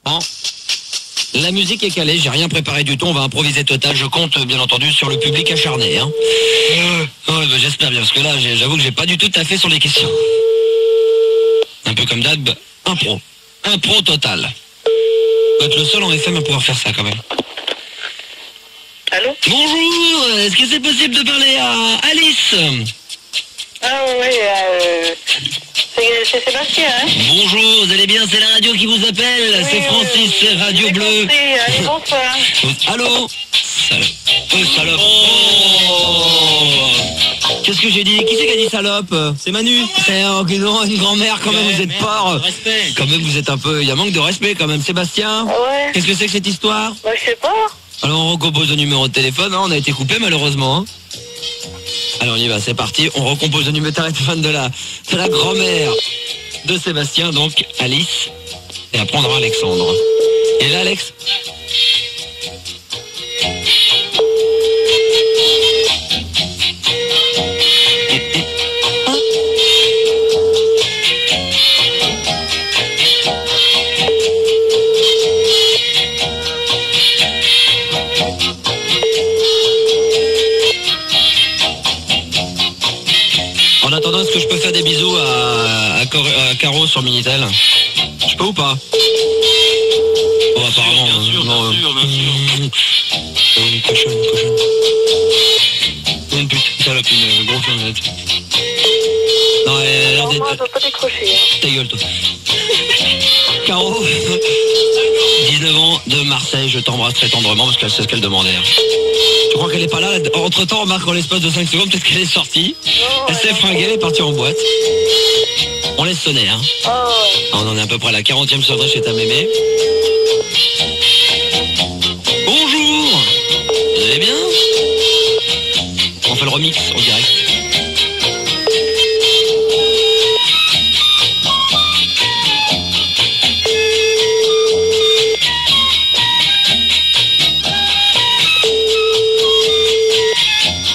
Hein? La musique est calée, j'ai rien préparé du tout, on va improviser total, je compte bien entendu sur le public acharné. Hein. J'espère bien, parce que là j'avoue que j'ai pas du tout taffé sur les questions. Un peu comme d'hab, impro total. Vous êtes le seul en FM à pouvoir faire ça quand même. Allô? Bonjour, est-ce que c'est possible de parler à Alice? Ah oui, c'est Sébastien, hein? Bonjour, vous allez bien, c'est la radio qui vous appelle, Oui, c'est Francis, c'est Radio Bleu. Allez, bonsoir. Allô? Salope. Qu'est-ce que j'ai dit? Qui c'est qui a dit salope? C'est Manu. C'est une grand-mère quand même, vous êtes fort. Quand même, vous êtes un peu... Il y a manque de respect quand même. Sébastien? Ouais. Qu'est-ce que c'est que cette histoire? Bah, je sais pas. Alors on recompose le numéro de téléphone, hein, on a été coupé malheureusement. Hein. Alors on y va, c'est parti, on recompose le numéro de téléphone de la grand-mère de Sébastien, donc Alice, et après on aura Alexandre. Et là Alex? En attendant, est-ce que je peux faire des bisous à Caro sur Minitel? Je peux ou pas? Oh, apparemment. Bien sûr. Une cochonne. Une pute, une salope, une grosse lunette. Non, elle a Moi, je dois pas décrocher. Hein. Ta gueule, toi. Caro, 19 ans, de Marseille, je t'embrasse très tendrement parce qu'elle sait ce qu'elle demandait. Tu crois qu'elle est pas là? Entre-temps, on remarque en l'espace de 5 secondes, peut-être qu'elle est sortie. Elle s'est fringuée, elle est partie en boîte. On laisse sonner, hein. Oh, ouais. On en est à peu près à la 40e sonnerie chez ta mémé. Bonjour! Vous allez bien? On fait le remix en direct.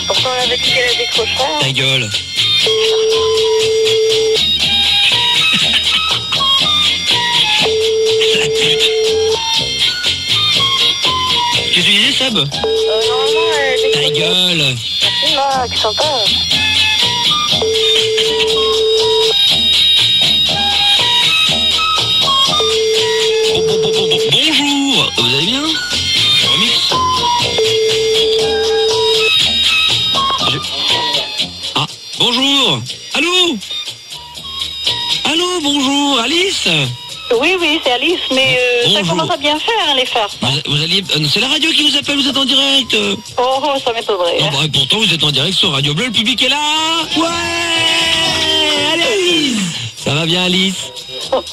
Pourtant, on avait dit qu'elle décrochera. Ta gueule. La pute. Qu'est-ce que tu disais, Seb? Normalement, elle Ta décroche. gueule. Merci, là, qui sont pas. Bonjour. Vous allez bien? Remix. Ah, bonjour. Allô? Allô, bonjour, Alice? Oui, c'est Alice, mais ça Bonjour. commence à bien faire, hein, les farces. Vous alliez... c'est la radio qui vous appelle, vous êtes en direct. Oh, ça m'étonnerait. Non, Hein. bah, pourtant, vous êtes en direct sur Radio Bleu, le public est là. Ouais. Allez, Alice. Ça va bien, Alice?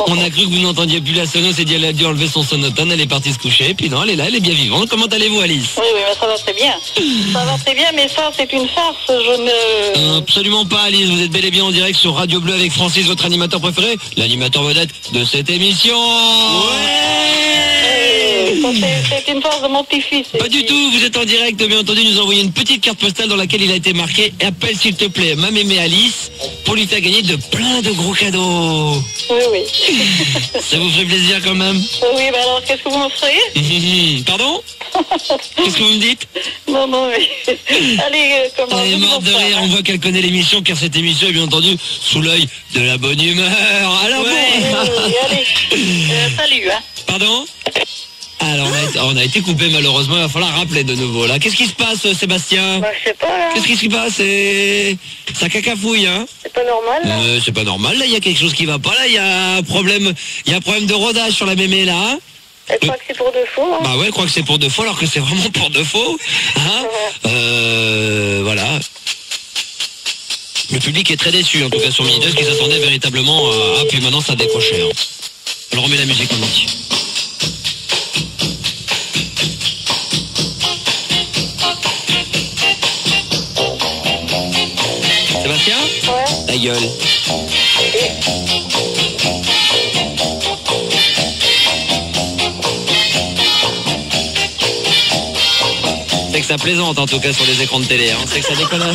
On a cru que vous n'entendiez plus la sonne, on s'est dit elle a dû enlever son sonotone, elle est partie se coucher, puis non, elle est là, elle est bien vivante. Comment allez-vous, Alice? Oui, mais ça va très bien. Ça va très bien, mais ça, c'est une farce. Je ne... Absolument pas, Alice, vous êtes bel et bien en direct sur Radio Bleu avec Francis, votre animateur préféré, l'animateur vedette de cette émission. Ça, c'est une farce de mon petit-fils. Pas du tout, vous êtes en direct, bien entendu, nous envoyer une petite carte postale dans laquelle il a été marqué « Appelle s'il te plaît, ma mémé Alice » pour lui faire gagner de plein de gros cadeaux. Oui. Ça vous ferait plaisir quand même? Oui, mais alors, qu'est-ce que vous m'offrez? Pardon? Qu'est-ce que vous me dites? Non, mais... Allez, comment... Elle est morte de rire, on voit qu'elle connaît l'émission, car cette émission est bien entendu sous l'œil de la bonne humeur. Alors Oui, allez. Salut, hein. Pardon? Alors on a été coupé malheureusement, il va falloir rappeler de nouveau là. Qu'est-ce qui se passe, Sébastien? Bah, je sais pas, là. Qu'est-ce qui se passe? Ça cacafouille, hein? C'est pas normal, là. C'est pas normal, là, il y a quelque chose qui va pas, là, il y a un problème de rodage sur la mémé, là, hein? Elle croit que c'est pour de faux, hein. Bah ouais, elle croit que c'est pour de faux, alors que c'est vraiment pour de faux, hein? Voilà. Le public est très déçu, en tout cas sur Minitel, qui s'attendait véritablement à... puis maintenant ça a décroché, hein. Alors on remet la musique, on dit. Sébastien? Ouais. Ta gueule. C'est que ça plaisante en tout cas sur les écrans de télé, hein. C'est que ça déconne.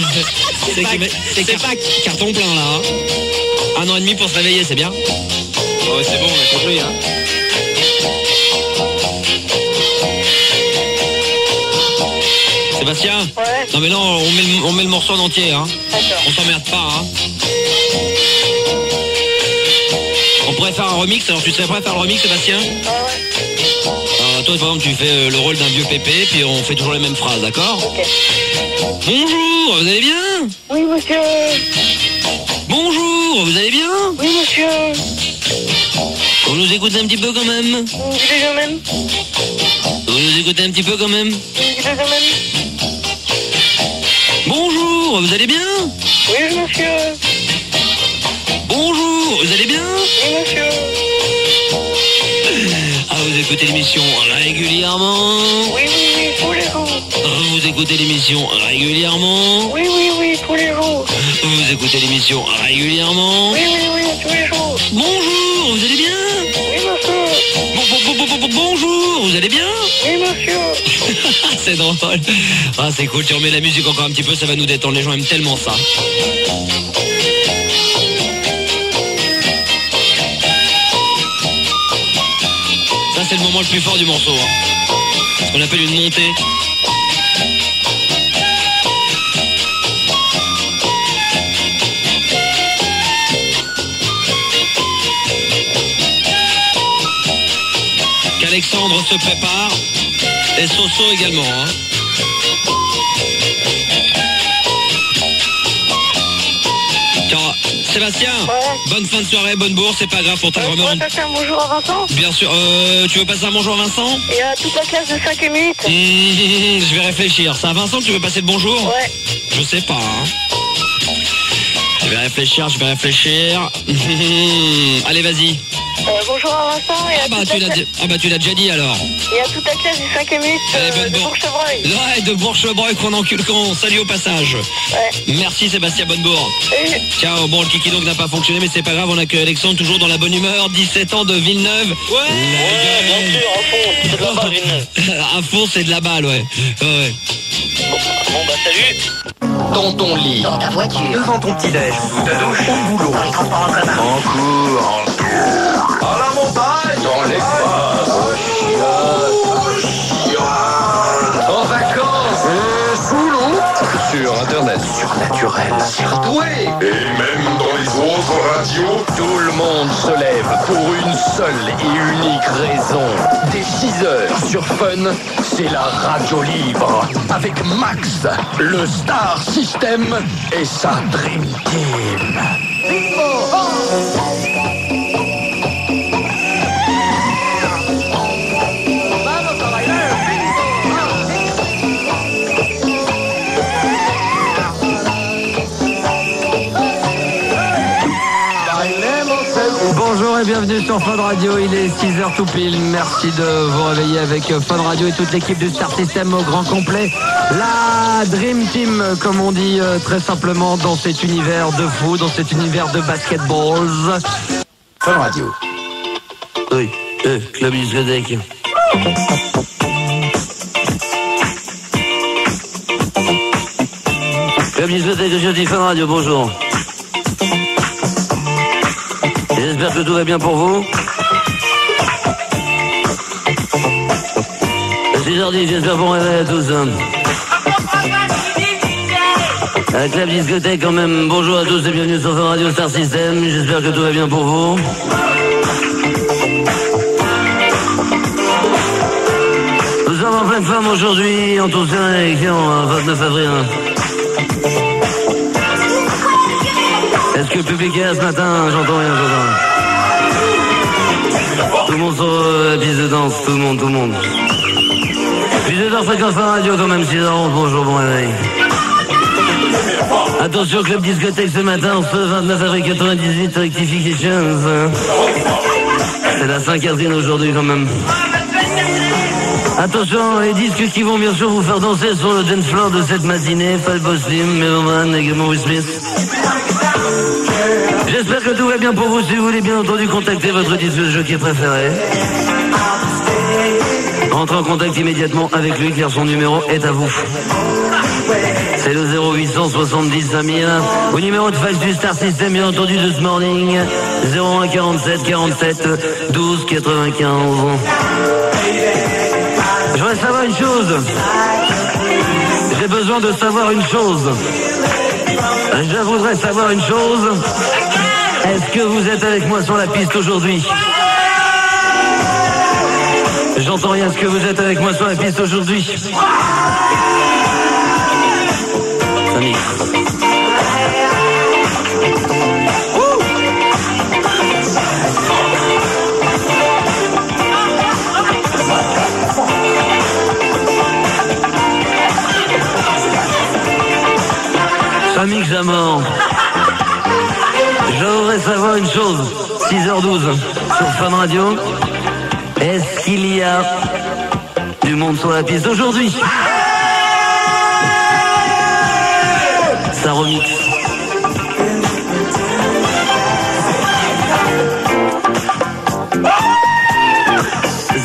C'est carton plein là, hein. 1 an et demi pour se réveiller, c'est bien. Ouais, c'est bon, on a compris, hein. Sébastien. Ouais. Non mais non, on met le morceau en entier, hein. D'accord. On s'emmerde pas, hein. On pourrait faire un remix, alors tu serais prêt à faire le remix, Sébastien? Ah ouais. Toi, par exemple, tu fais le rôle d'un vieux pépé, puis on fait toujours les mêmes phrases, d'accord? Ok. Bonjour, vous allez bien? Oui, monsieur. Bonjour, vous allez bien? Oui, monsieur. Vous nous écoutez un petit peu quand même? Vous me dites quand même. Vous nous écoutez un petit peu quand même? Vous me dites quand même. Bonjour, vous allez bien? Oui, monsieur. Bonjour, vous allez bien? Oui, monsieur. Ah, vous écoutez l'émission régulièrement? Oui, tous les jours. Vous écoutez l'émission régulièrement? Oui, tous les jours. Vous écoutez l'émission régulièrement? Oui, tous les jours. Bonjour, vous allez bien? Oui, monsieur. Bonjour, vous allez bien? Oui, monsieur. C'est drôle. Ah, c'est cool, tu remets la musique encore un petit peu, ça va nous détendre. Les gens aiment tellement ça. Ça, c'est le moment le plus fort du morceau, hein. Ce qu'on appelle une montée. Qu'Alexandre se prépare. Et Soso également, hein. Tiens, Sébastien, bonne fin de soirée, bonne bourse, c'est pas grave pour ta grand-mère. On va passer un bonjour à Vincent. Bien sûr, tu veux passer un bonjour à Vincent? Et à toute la classe de 5 minutes. Je vais réfléchir. C'est à Vincent que tu veux passer le bonjour? Ouais. Je sais pas, hein. Je vais réfléchir. Allez, vas-y. Bonjour à Vincent et à tu l'as déjà dit alors. Et à toute la classe du 5 minutes de Bourg-Chevreuil. Ouais, de Bourg-Chevreuil qu'on encule con. Salut au passage. Ouais. Merci Sébastien Bonnebourg. Salut. Ciao, bon le kiki donc n'a pas fonctionné mais c'est pas grave, on accueille Alexandre toujours dans la bonne humeur, 17 ans de Villeneuve. Ouais, bien sûr, à fond, c'est de la balle Villeneuve. À fond c'est de la balle, ouais. Bon bah salut. Dans ton lit, Dans ta voiture. devant ton petit-déj, sous ta douche, au boulot, Dans les transports en commun. en cours, à la montagne, dans l'espace, en vacances, sous l'eau, sur Internet, surnaturel, surdoué, Et même dans les autres radios, tout le monde se lève pour une seule et unique raison. Dès 6h sur Fun, c'est la radio libre. Avec Max, le Star System et sa Dream Team. Bonjour et bienvenue sur Fun Radio, il est 6h tout pile, merci de vous réveiller avec Fun Radio et toute l'équipe du Star System au grand complet. La Dream Team, comme on dit très simplement, dans cet univers de foot, dans cet univers de basketballs. Fun Radio. Oui, club discothèque. Club discothèque, je dis Fun Radio, bonjour. J'espère que tout va bien pour vous. 6h10, j'espère bon réveil à tous. La Club Discothèque quand même, bonjour à tous et bienvenue sur Fun Radio Star System. J'espère que tout va bien pour vous. Nous sommes en pleine forme aujourd'hui, en toute élection, 29 avril. Est-ce que le public est là ce matin? J'entends rien, Tout le monde sur la piste de danse, tout le monde. Puis 2 heures fréquence Fun Radio quand même, 6h11, bonjour, bon réveil. Attention, club discothèque ce matin, ce 29 avril 98, rectifications. C'est la Saint-Catherine aujourd'hui quand même. Attention, les disques qui vont bien sûr vous faire danser sur le dance floor de cette matinée, Fatboy Slim, Meloman, également Will Smith. J'espère que tout va bien pour vous. Si vous voulez bien entendu contacter votre disque jockey préféré, entrez en contact immédiatement avec lui car son numéro est à vous. C'est le 0800 70 5000 au numéro de fax du Star System bien entendu de ce morning, 01 47 47 12 95. Je voudrais savoir une chose. J'ai besoin besoin de savoir une chose. Je voudrais savoir une chose. Est-ce que vous êtes avec moi sur la piste aujourd'hui? J'entends rien. Est-ce que vous êtes avec moi sur la piste aujourd'hui? Ça mixe. Ça mixe à mort. Je voudrais savoir une chose. 6h12 sur Fun Radio. Est-ce qu'il y a du monde sur la piste aujourd'hui? Ça remixe.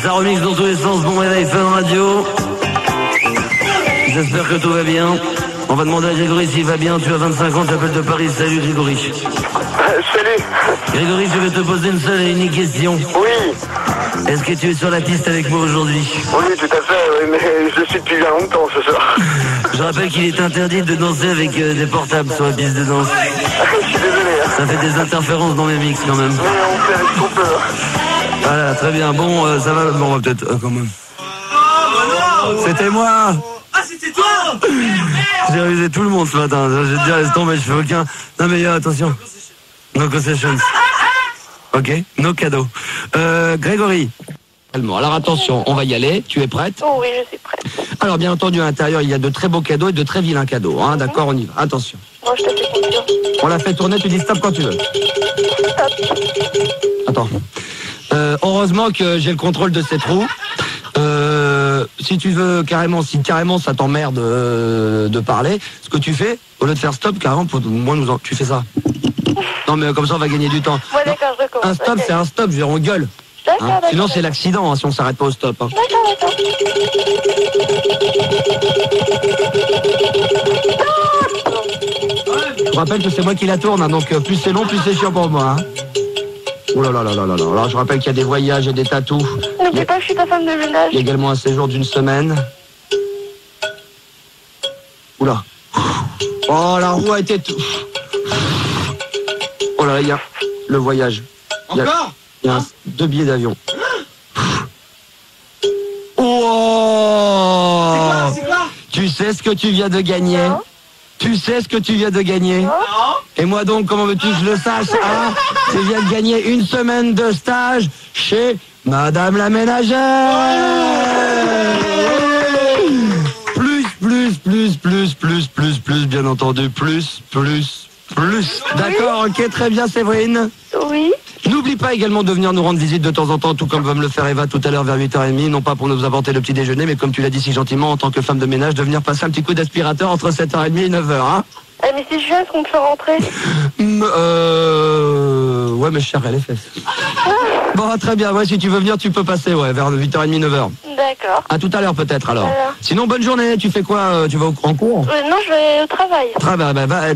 Ça remixe dans tous les sens. Bon réveil Fun Radio. J'espère que tout va bien. On va demander à Grégory s'il va bien. Tu as 25 ans, tu appelles de Paris. Salut Grégory. Salut. Grégory, je vais te poser une seule et unique question. Oui. Est-ce que tu es sur la piste avec moi aujourd'hui? Oui, tout à fait, oui, mais je suis depuis longtemps ce soir. Je rappelle qu'il est interdit de danser avec des portables sur la piste de danse. Je suis désolé. Hein. Ça fait des interférences dans mes mix quand même. Mais on fait avec ce qu'on peut. Voilà, très bien. Bon, ça va. Bon, on va peut-être quand même. C'était moi. Ah, c'était toi. J'ai révisé tout le monde ce matin. Je vais te dire, laisse tomber, je fais aucun. Non mais attention. No concessions. Ok, no cadeau. Grégory. Alors attention, on va y aller. Tu es prête? Oh oui, je suis prête. Alors bien entendu, à l'intérieur, il y a de très beaux cadeaux et de très vilains cadeaux. Hein, d'accord, on y va. Attention. Moi, je te fais confiance. On la fait tourner, tu dis stop quand tu veux. Attends. Heureusement que j'ai le contrôle de ces trous. Si tu veux carrément, si carrément ça t'emmerde de parler, ce que tu fais, au lieu de faire stop, carrément, pour moi, tu fais ça. Non mais comme ça on va gagner du temps. Ouais, d'accord, je recommence. Un stop, okay. c'est un stop, je veux dire, on gueule. D'accord, d'accord. Sinon c'est l'accident si on s'arrête pas au stop. Hein. D'accord. Je rappelle que c'est moi qui la tourne, hein, donc plus c'est long, plus c'est chiant pour moi. Hein. Oh là là là là là là. Alors je rappelle qu'il y a des voyages et des tatous. N'oublie pas que je suis ta femme de ménage. Il y a également un séjour d'une semaine. Oula. Oh la roue a été... Oh là là, il y a le voyage. Encore? Il y a 2 billets d'avion. Oh! C'est quoi? Tu sais ce que tu viens de gagner? Non. Tu sais ce que tu viens de gagner? Non. Et moi donc, comment veux-tu que je le sache? Hein? Tu viens de gagner 1 semaine de stage chez Madame la ménagère. Plus, bien entendu, plus. D'accord, ok, très bien, Séverine. Oui. N'oublie pas également de venir nous rendre visite de temps en temps, tout comme va me le faire Eva tout à l'heure vers 8h30, non pas pour nous apporter le petit déjeuner, mais comme tu l'as dit si gentiment, en tant que femme de ménage, de venir passer un petit coup d'aspirateur entre 7h30 et 9h, hein. Mais si je viens, est-ce qu'on me fait rentrer? Ouais, mais je serrais les fesses. Bon, très bien, ouais, si tu veux venir, tu peux passer, ouais, vers 8h30, 9h. D'accord. À tout à l'heure peut-être alors. Alors. Sinon, bonne journée, tu fais quoi? Tu vas en cours? Non, je vais au travail.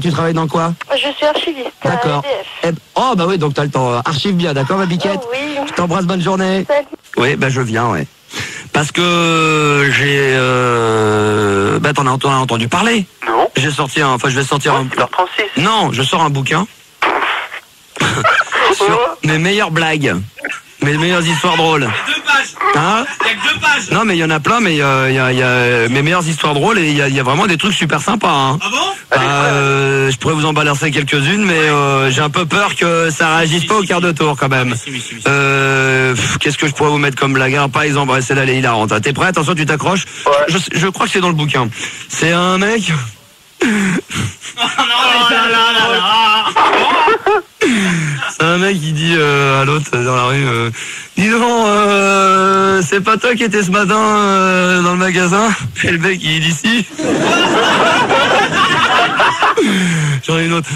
Tu travailles dans quoi? Je suis archiviste. D'accord. À EDF. Oh, bah oui, donc t'as le temps. Archive bien, d'accord, ma biquette? Oh, oui. Je t'embrasse, bonne journée. Salut. Oui, bah je viens, ouais. Parce que j'ai... t'en as entendu parler? Non. Je vais sortir un... 1h36. Non, je sors un bouquin sur mes meilleures blagues, mes meilleures histoires drôles. Il y a 2 pages. Hein? Il y a que 2 pages. Non, mais il y en a plein, mais il y a mes meilleures histoires drôles et il y a vraiment des trucs super sympas. Hein. Ah bon? Je pourrais vous en balancer quelques-unes, mais j'ai un peu peur que ça réagisse pas au quart de tour quand même. Qu'est-ce que je pourrais vous mettre comme blague? Par exemple, ouais, celle-là, elle est hilarante. T'es prêt? Attention, tu t'accroches. Ouais. Je crois que c'est dans le bouquin. C'est un mec... C'est un mec qui dit à l'autre dans la rue, dis donc, c'est pas toi qui étais ce matin dans le magasin? Et le mec il dit si. J'en ai une autre.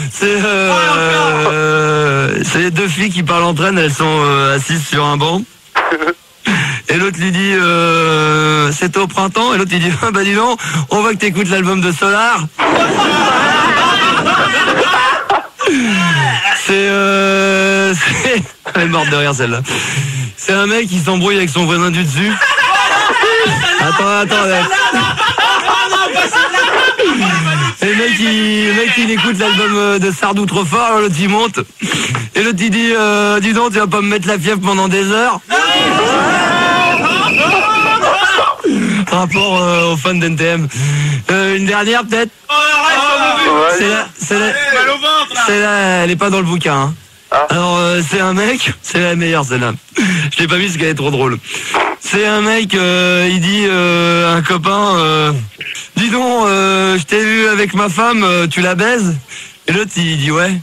C'est 2 filles qui parlent entre elles sont assises sur un banc. Et l'autre lui dit c'était au printemps. Et l'autre il dit bah dis donc, on voit que t'écoutes l'album de Solar. Elle est morte de rire celle-là. C'est un mec qui s'embrouille avec son voisin du dessus. Attends. pas celle-là. Et le mec, il écoute l'album de Sardou trop fort, l'autre il monte. Et l'autre il dit, dis donc, tu vas pas me mettre la fièvre pendant des heures. Rapport aux fans d'NTM. Une dernière peut-être. Oh, arrête, mal au ventre, là. Celle-là, elle est pas dans le bouquin. Hein. Ah. Alors c'est un mec, c'est la meilleure celle-là. Je l'ai pas mise parce qu'elle est trop drôle. C'est un mec, il dit à un copain, dis donc, je t'ai vu avec ma femme, tu la baises? Et l'autre il dit ouais.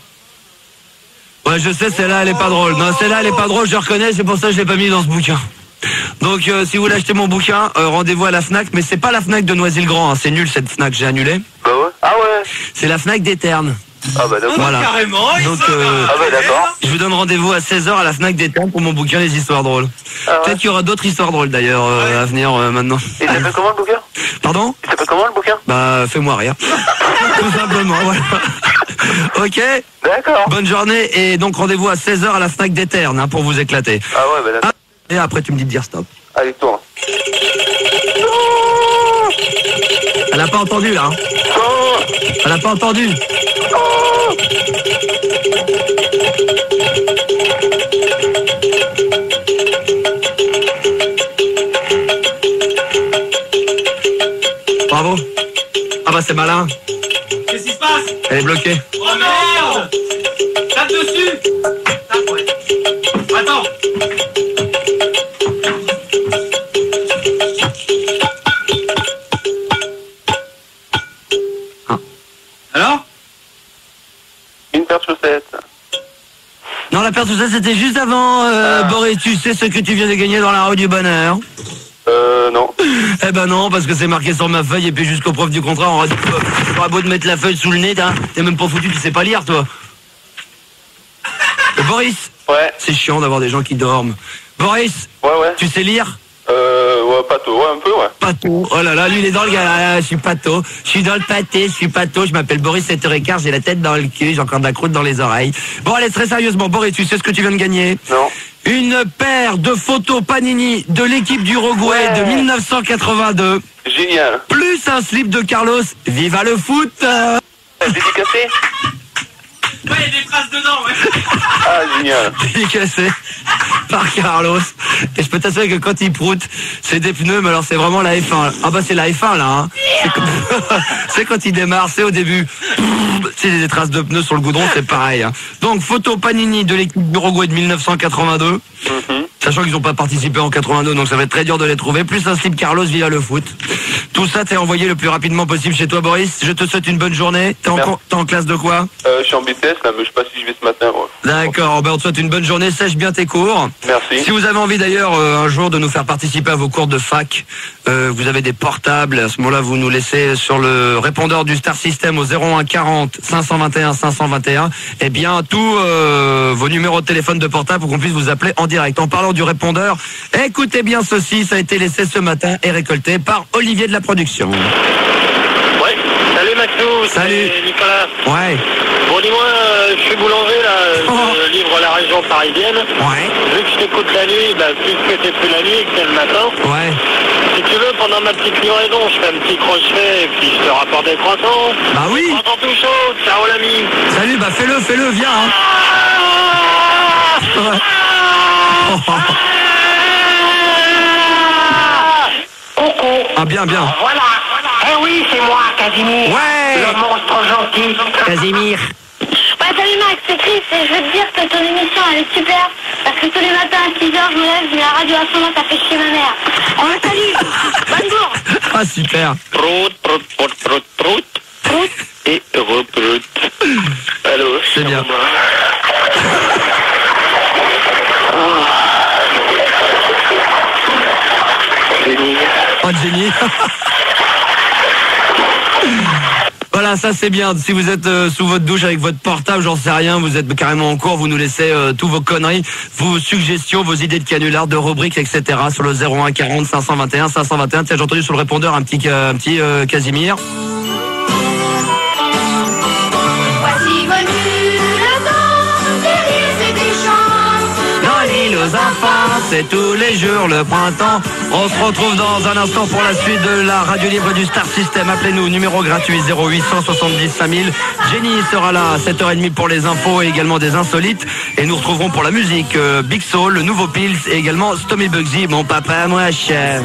Ouais, je sais, celle-là elle est pas drôle. Non, celle-là elle est pas drôle, je reconnais, c'est pour ça que je l'ai pas mis dans ce bouquin. Donc si vous voulez acheter mon bouquin, rendez-vous à la Fnac, mais c'est pas la Fnac de Noisy-le-Grand, hein. C'est nul cette Fnac, j'ai annulé. Bah ouais. Ah ouais. C'est la Fnac des Ternes. Ah bah d'accord. Voilà. Carrément, Donc, Ah bah d'accord. je vous donne rendez-vous à 16h à la Fnac des Ternes pour mon bouquin Les Histoires Drôles. Ah ouais. Peut-être qu'il y aura d'autres histoires drôles d'ailleurs à venir maintenant. Et il s'appelle comment le bouquin? Pardon? Il s'appelle comment le bouquin? Bah fais-moi rire. Tout simplement, voilà. Ok. D'accord. Bonne journée et donc rendez-vous à 16h à la Fnac des Ternes hein, pour vous éclater. Ah ouais bah d'accord. Et après tu me dis de dire stop. Allez, tourne. Elle a pas entendu là. Hein. Elle a pas entendu. Bravo. Ah bah c'est malin. Qu'est-ce qui se passe? Elle est bloquée. Oh merde! Tape dessus! Tape, ouais. Attends! Ah. Alors? Une paire de chaussettes. Non, la paire de ça c'était juste avant. Boris, tu sais ce que tu viens de gagner dans la rue du bonheur? Non. Eh ben non, parce que c'est marqué sur ma feuille et puis jusqu'au preuve du contraire, on aura beau de mettre la feuille sous le nez, t'es même pas foutu, tu sais pas lire, toi. Boris, Ouais. c'est chiant d'avoir des gens qui dorment. Boris, Ouais. tu sais lire? Ouais, pas tôt. Ouais, un peu, ouais. Pato. Oh là là, lui il est dans le gars, je suis pato. Je suis dans le pâté, je suis pato. Je m'appelle Boris 7h15, j'ai la tête dans le cul, j'ai encore de la croûte dans les oreilles. Bon allez, très sérieusement, Boris, tu sais ce que tu viens de gagner? Non. Une paire de photos Panini de l'équipe d'Uruguay de 1982. Génial. Plus un slip de Carlos. Viva le foot. Dédicacé? Ouais, il y a des traces dedans, ouais. Ah, génial. Dédicacé par Carlos. Et je peux t'assurer que quand il proute, c'est des pneus, mais alors c'est vraiment la F1. Ah bah c'est la F1 là. Hein. C'est quand il démarre, c'est au début. C'est des traces de pneus sur le goudron, c'est pareil. Hein. Donc photo Panini de l'équipe d'Uruguay de 1982. Sachant qu'ils n'ont pas participé en 82, donc ça va être très dur de les trouver. Plus un slip Carlos via le foot. Tout ça, t'es envoyé le plus rapidement possible chez toi, Boris. Je te souhaite une bonne journée. T'es en classe de quoi? Je suis en BTS là, mais je sais pas si je vais ce matin. Ouais. D'accord, ben on te souhaite une bonne journée. Sèche bien tes cours. Merci. Si vous avez envie d'ailleurs un jour de nous faire participer à vos cours de fac, vous avez des portables. À ce moment-là, vous nous laissez sur le répondeur du Star System au 01 40 521 521. Eh bien, tous vos numéros de téléphone de portable pour qu'on puisse vous appeler en direct. En parlant du répondeur, écoutez bien ceci, ça a été laissé ce matin et récolté par Olivier de la production. Ouais, salut Maxou, Salut. c'est Nicolas. Ouais, Bon, dis-moi, je suis boulanger là, je livre la région parisienne. ouais, Vu que je t'écoute la nuit, bah, puisque t'es plus la nuit et que c'est le matin, ouais. si tu veux, pendant ma petite livraison, je fais un petit crochet et puis je te rapporte des croissants. Bah oui. Croissants tout chaud, ciao l'ami. Salut, bah fais-le, viens. Hein. Ouais. Coucou. Ah bien. Voilà. Eh oui, c'est moi, Casimir. Ouais. Le monstre gentil. Casimir. Ouais, salut Max, c'est Chris et je veux te dire que ton émission elle est super parce que tous les matins à 6h je me lève, je mets la radio à fond, ça fait chier ma mère. Ouais, salut. Bonne journée. Ah super. Prout. Et reprout. Allô, C'est bien. Génie. Oh génie. Voilà, ça c'est bien. Si vous êtes sous votre douche avec votre portable, j'en sais rien, vous êtes carrément en cours, vous nous laissez tous vos conneries, vos suggestions, vos idées de canulars, de rubriques, etc. sur le 01 40 521 521. Tiens, j'ai entendu sur le répondeur un petit Casimir. Voici venu le temps des rires et des chants. Dans l'île aux enfants, c'est tous les jours le printemps. On se retrouve dans un instant pour la suite de la radio libre du Star System. Appelez-nous, numéro gratuit 0870 5000. Jenny sera là à 7h30 pour les infos et également des insolites. Et nous retrouverons pour la musique Big Soul, le nouveau Pills et également Stomy Bugsy, mon papa moi cher.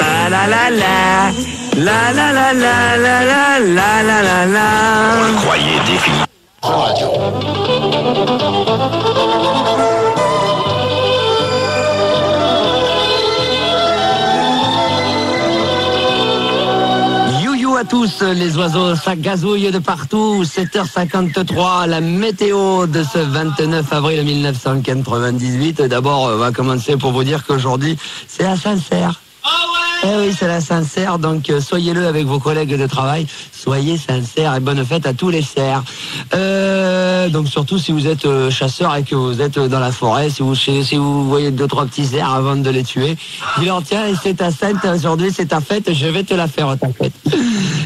La la la la la la la la la la la la la. On le croyait défini. Radio. You à tous les oiseaux, ça gazouille de partout. 7h53, la météo de ce 29 avril 1998. D'abord, on va commencer pour vous dire qu'aujourd'hui, c'est à Saint-Cerf. Eh oui, c'est la Saint-Cerf, donc soyez-le avec vos collègues de travail, soyez sincères et bonne fête à tous les cerfs. Donc surtout si vous êtes chasseur et que vous êtes dans la forêt, si vous voyez 2-3 petits cerfs avant de les tuer, dis-leur tiens, c'est ta sainte, aujourd'hui c'est ta fête, je vais te la faire ta fête.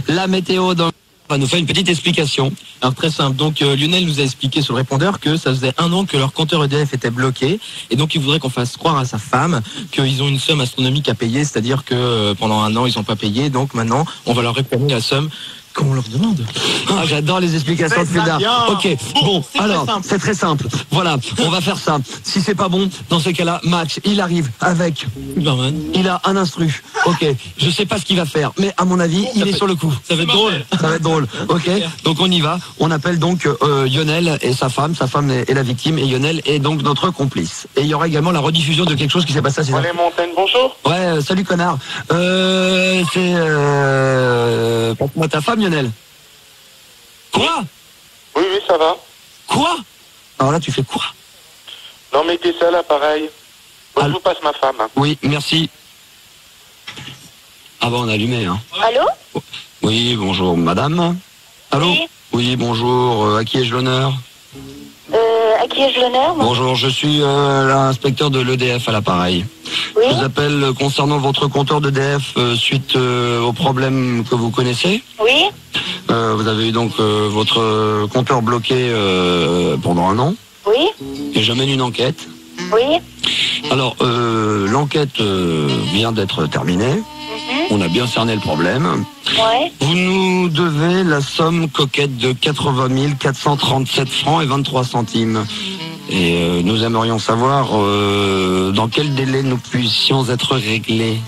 La météo donc va nous faire une petite explication. Alors très simple, donc Lionel nous a expliqué sur le répondeur que ça faisait 1 an que leur compteur EDF était bloqué et donc il voudrait qu'on fasse croire à sa femme qu'ils ont une somme astronomique à payer, c'est-à-dire que pendant 1 an ils n'ont pas payé, donc maintenant on va leur réclamer la somme qu'on leur demande. Ah, j'adore les explications de Fédard. Ok, bon, alors, c'est très simple. Voilà, on va faire ça. Si c'est pas bon, dans ces cas-là, Max, il arrive avec... Il a un instru. Ok, je sais pas ce qu'il va faire, mais à mon avis, il est sur le coup. Ça va être drôle. Ça va être drôle, ok. Donc on y va. On appelle donc Lionel et sa femme. Sa femme est la victime et Lionel est donc notre complice. Et il y aura également la rediffusion de quelque chose qui s'est passé à ces Allez, Montaigne, bonjour. Ouais, salut connard. C'est... Passe-moi ta femme, Lionel. Quoi? Oui, ça va. Quoi? Alors là, tu fais quoi? Non, mais t'es seul, pareil. Bon, je vous passe ma femme. Oui, merci. Ah bon, on a allumé, hein. Allô? Oui, bonjour, madame. Allô? Oui. Oui, bonjour. À qui ai-je l'honneur? À qui ai-je l'honneur? Bonjour, je suis l'inspecteur de l'EDF à l'appareil. Oui. Je vous appelle concernant votre compteur d'EDF suite au problème que vous connaissez. Oui. Vous avez eu donc votre compteur bloqué pendant 1 an. Oui. Et je mène une enquête. Oui. Alors, l'enquête vient d'être terminée. On a bien cerné le problème. Ouais. Vous nous devez la somme coquette de 80 437 francs et 23 centimes. Et nous aimerions savoir dans quel délai nous puissions être réglés.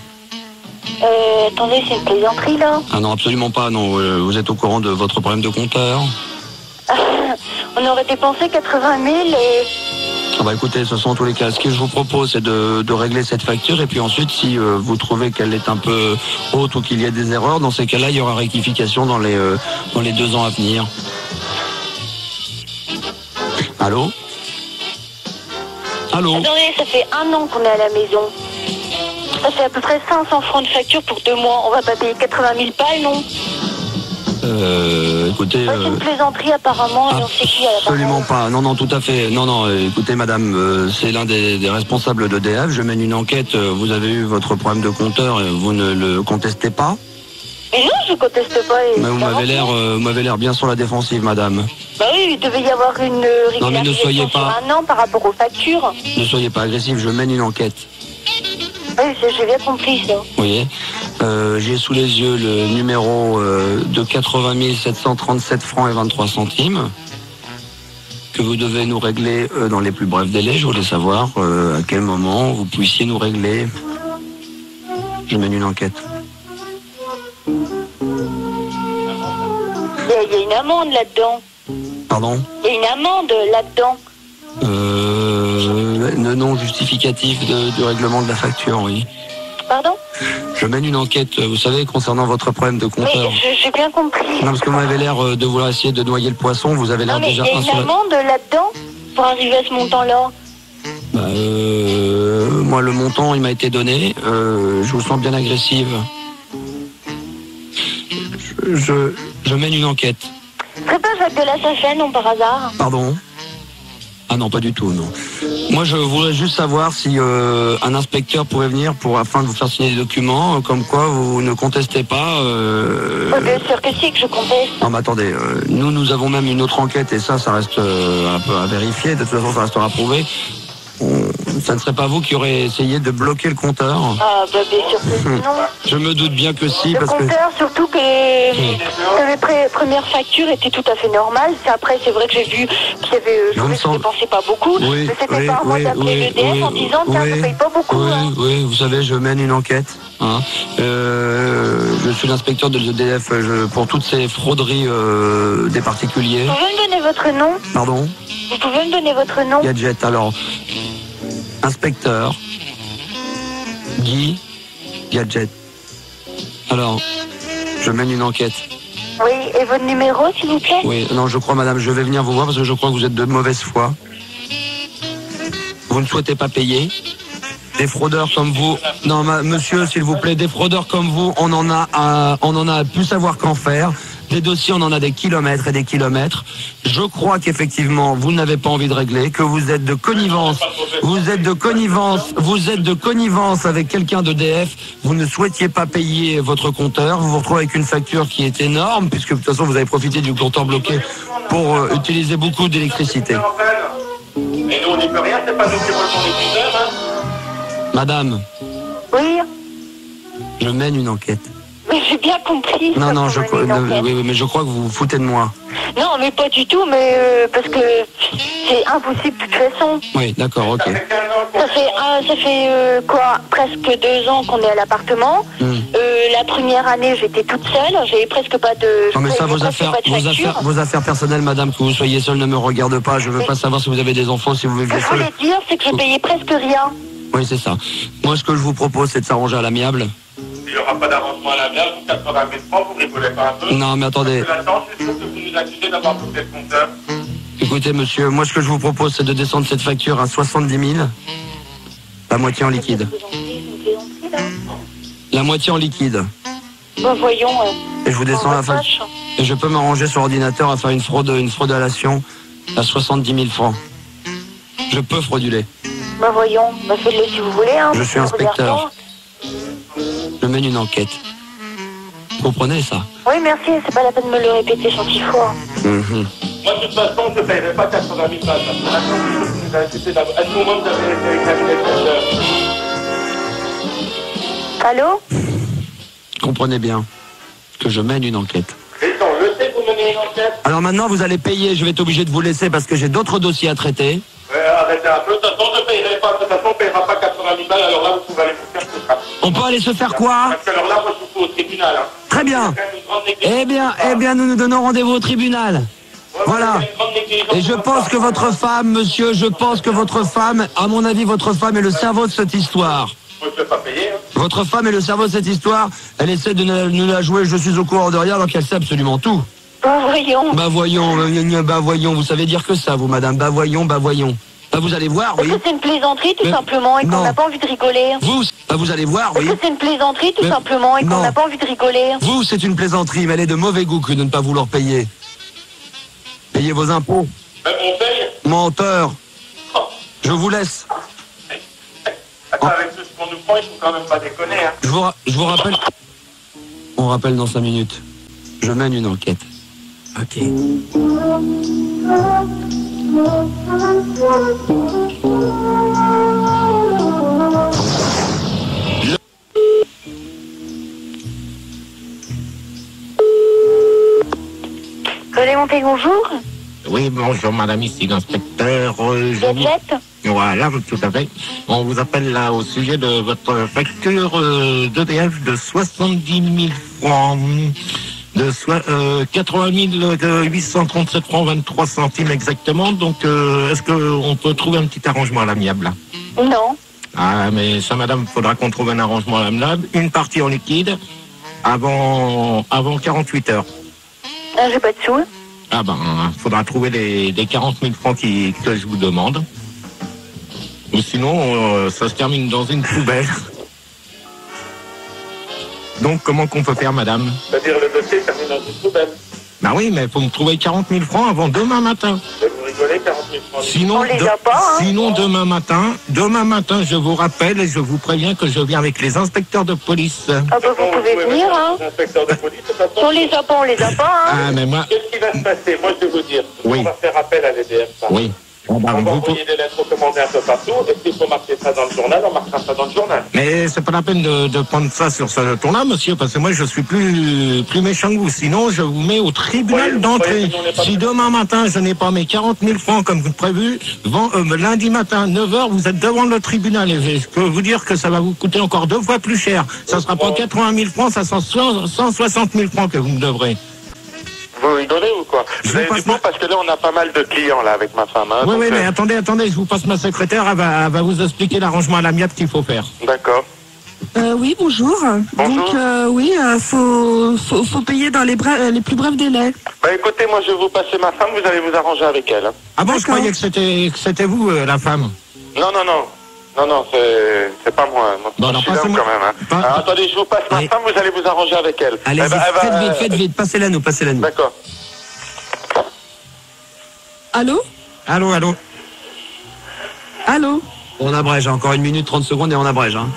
Attendez, c'est une plaisanterie, là? Ah non, absolument pas, non. Vous êtes au courant de votre problème de compteur? On aurait dépensé 80 000 et... Ah bah écoutez, ce sont tous les cas. Ce que je vous propose, c'est de régler cette facture. Et puis ensuite, si vous trouvez qu'elle est un peu haute ou qu'il y a des erreurs, dans ces cas-là, il y aura rectification dans les 2 ans à venir. Allô? Allô? Attendez, ça fait 1 an qu'on est à la maison. Ça fait à peu près 500 francs de facture pour 2 mois. On va pas payer 80 000 balles, non? Écoutez... c'est une plaisanterie apparemment, et on sait qui à la Absolument pas, non, tout à fait. Non, écoutez madame, c'est l'un des responsables d'EDF, je mène une enquête, vous avez eu votre problème de compteur, et vous ne le contestez pas? Mais non, je conteste pas. Mais vous m'avez l'air bien sur la défensive, madame. Bah oui, il devait y avoir une régularisation Non mais ne soyez pas... sur 1 an par rapport aux factures. Ne soyez pas agressif, je mène une enquête. Oui, j'ai bien compris ça. Oui. J'ai sous les yeux le numéro de 80 737 francs et 23 centimes que vous devez nous régler dans les plus brefs délais. Je voulais savoir à quel moment vous puissiez nous régler. Je mène une enquête. Il y a une amende là-dedans. Pardon? Il y a une amende là-dedans. Non justificatif de règlement de la facture, oui. Pardon? Je mène une enquête, vous savez, concernant votre problème de compteur. Oui, j'ai bien compris. Non, parce que vous m'avez l'air de vouloir essayer de noyer le poisson, vous avez l'air déjà... Il y a une amende là-dedans pour arriver à ce montant-là. Moi, le montant, il m'a été donné. Je vous sens bien agressive. Je mène une enquête. C'est pas Jacques de la Sachenne, non, par hasard? Pardon? Ah non, pas du tout, non. Moi, je voudrais juste savoir si un inspecteur pourrait venir afin de vous faire signer des documents, comme quoi vous ne contestez pas... Bien sûr que si, que je conteste. Non, mais attendez, nous avons même une autre enquête, et ça reste un peu à vérifier. De toute façon, ça restera prouvé. ça ne serait pas vous qui aurez essayé de bloquer le compteur? Ah, bah, bien sûr que non. Je me doute bien que si, Le parce que... compteur, surtout que les premières factures étaient tout à fait normales. Après, c'est vrai que j'ai vu qu'il y avait... je ne dépensais pas beaucoup. Oui, mais c'était pas à moi d'appeler l'EDF en disant, tiens, je paye pas beaucoup. Oui, vous savez, je mène une enquête. Hein. Je suis l'inspecteur de l'EDF pour toutes ces frauderies des particuliers. Vous pouvez me donner votre nom? Pardon? Vous pouvez me donner votre nom? Gadget, alors. Inspecteur Guy Gadget. Alors, je mène une enquête. Oui, et votre numéro, s'il vous plaît? Oui, non, je crois, madame, je vais venir vous voir parce que je crois que vous êtes de mauvaise foi. Vous ne souhaitez pas payer. Des fraudeurs comme vous... Non, monsieur, s'il vous plaît, des fraudeurs comme vous, on en a pu savoir qu'en faire. Des dossiers, on en a des kilomètres et des kilomètres. Je crois qu'effectivement, vous n'avez pas envie de régler, que vous êtes de connivence. Vous êtes de connivence avec quelqu'un d'EDF. Vous ne souhaitiez pas payer votre compteur. Vous vous retrouvez avec une facture qui est énorme, puisque de toute façon, vous avez profité du compteur bloqué pour utiliser beaucoup d'électricité. Et nous, on n'y peut rien, c'est pas nous qui volons les compteurs, hein. Madame. Oui. Je mène une enquête. Mais j'ai bien compris. Non, oui, mais je crois que vous vous foutez de moi. Non, mais pas du tout, mais parce que c'est impossible de toute façon. Oui, d'accord, ok. Ça fait quoi, presque 2 ans qu'on est à l'appartement. La première année, j'étais toute seule, j'avais presque pas de... Non, mais ça, vos affaires personnelles, madame, que vous soyez seule ne me regarde pas. Je veux pas savoir si vous avez des enfants, si vous vivez seul. Ce que je voulais dire, c'est que je payais presque rien. Oui, c'est ça. Moi, ce que je vous propose, c'est de s'arranger à l'amiable. Il n'y aura pas d'arrangement à l'amiable, vous 80 000 francs, vous rigolez pas un peu. Non, mais attendez. C'est sûr que vous nous accusez d'avoir bloqué le compteur. Écoutez, monsieur, moi, ce que je vous propose, c'est de descendre cette facture à 70 000. La moitié en liquide. La moitié en liquide. Bon, voyons. Et je vous descends la facture. Et je peux m'arranger sur ordinateur à faire une fraudulation à 70 000 francs. Je peux frauduler. Bah voyons, bah faites-le si vous voulez. Hein, je suis inspecteur. Je mène une enquête. Vous comprenez ça? Oui, merci, c'est pas la peine de me le répéter 100 fois. Moi, de toute façon, je ne paierai pas 80 000 balles. À ce moment, vous avez examiné le compteur. Allô? Comprenez bien que je mène une enquête. Je sais que vous menez une enquête. Alors maintenant, vous allez payer. Je vais être obligé de vous laisser parce que j'ai d'autres dossiers à traiter. Arrêtez un peu. De toute façon, je ne paierai pas. De toute façon, on ne paiera pas 80 000 balles. Alors là, vous pouvez aller vous faire tout ça. On peut aller se faire quoi? Parce que alors là, moi, je vous fous au tribunal. Hein. Très bien. Eh bien, nous nous donnons rendez-vous au tribunal. Voilà. Et je pense que votre femme, monsieur, à mon avis, votre femme est le cerveau de cette histoire. Moi, je ne vais pas payer. Hein. Votre femme est le cerveau de cette histoire. Elle essaie de nous la jouer. Je suis au courant de rien alors qu'elle sait absolument tout. Bah voyons. Vous savez dire que ça, vous, madame. Bah voyons. Bah, vous allez voir, oui. Est-ce que c'est une plaisanterie, tout simplement, et qu'on n'a pas envie de rigoler? Vous allez voir, oui. Est-ce que c'est une plaisanterie, tout simplement, et qu'on n'a pas envie de rigoler? Vous, c'est une plaisanterie, mais elle est de mauvais goût que de ne pas vouloir payer. Payez vos impôts. On paye. Menteur. Je vous laisse. Attends, avec tout ce qu'on nous prend, il faut quand même pas déconner, hein. Je vous rappelle. On rappelle dans 5 minutes. Je mène une enquête. Ok. Allez, monter, bonjour. Oui, bonjour madame, ici l'inspecteur Gadget. Voilà, tout à fait. On vous appelle là au sujet de votre facture d'EDF de 70 000 francs. De 80 837 francs 23 centimes exactement. Donc, est-ce qu'on peut trouver un petit arrangement à l'amiable? Non. Ah, mais ça, madame, faudra qu'on trouve un arrangement à l'amiable. Une partie en liquide avant 48 heures. Ah, j'ai pas de sous. Ah ben, faudra trouver les 40 000 francs que je vous demande. Ou sinon, ça se termine dans une poubelle. Donc, comment qu'on peut faire, madame? C'est-à-dire, le dossier termine dans une poubelle. Bah oui, mais il faut me trouver 40 000 francs avant demain matin. Vous rigolez, 40 000 francs. Sinon, on les a pas, hein. Sinon demain matin, je vous rappelle et je vous préviens que je viens avec les inspecteurs de police. Ah bah vous pouvez venir, hein. Les inspecteurs de police, de toute façon. On les a pas, hein. Ah, mais moi... Qu'est-ce qui va se passer? Moi, je vais vous dire. Oui. On va faire appel à l'EDF. Oui. Oh, bah, on va envoyer des lettres recommandées un peu partout. Et s'il faut marquer ça dans le journal, on marquera ça dans le journal. Mais c'est pas la peine de prendre ça sur ce ton-là, monsieur, parce que moi je suis plus méchant que vous. Sinon, je vous mets au tribunal d'entrée. Si demain matin je n'ai pas mes 40 000 francs comme prévu, lundi matin 9h, vous êtes devant le tribunal. Et je peux vous dire que ça va vous coûter encore 2 fois plus cher. Ça sera pas 80 000 francs, ça sera 160 000 francs que vous me devrez. Vous rigolez ou quoi? Vous avez du bon parce que là on a pas mal de clients là avec ma femme. Hein, oui, mais attendez, je vous passe ma secrétaire, elle va vous expliquer l'arrangement à l'amiable qu'il faut faire. D'accord. Oui, bonjour. Bonjour. Donc faut payer dans les plus brefs délais. Bah écoutez, moi je vais vous passer ma femme, vous allez vous arranger avec elle. Hein. Ah bon, je croyais que c'était vous la femme. Non, c'est pas moi. Bon, je suis l'homme quand même. Hein. Alors, attendez, je vous passe ma femme, vous allez vous arranger avec elle. Allez, faites vite, passez-la nous. D'accord. Allô? Allô? On abrège, encore 1 minute 30 secondes et on abrège. Hein.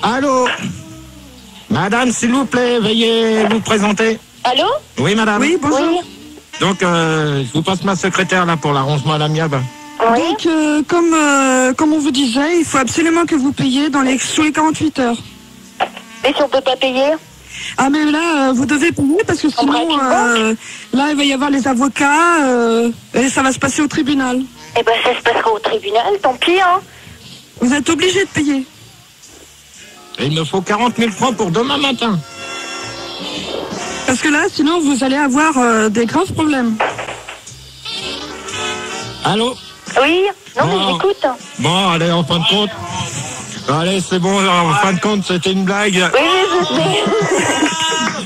Allô? Madame, s'il vous plaît, veuillez vous présenter. Allô? Oui, madame. Oui, bonjour. Oui. Donc, je vous passe ma secrétaire là pour l'arrangement à l'amiable. Oui. Donc, comme on vous disait, il faut absolument que vous payiez sous les 48 heures. Et si on peut pas payer? Ah, mais là, vous devez payer parce que sinon, là, il va y avoir les avocats et ça va se passer au tribunal. Eh ben, ça se passera au tribunal, tant pis, hein. Vous êtes obligé de payer. Et il me faut 40 000 francs pour demain matin. Parce que là, sinon, vous allez avoir des graves problèmes. Allô? Oui. Non, mais j'écoute. Bon, allez, en fin de compte. Allez, c'est bon, en fin de compte, c'était une blague. Oui, je sais.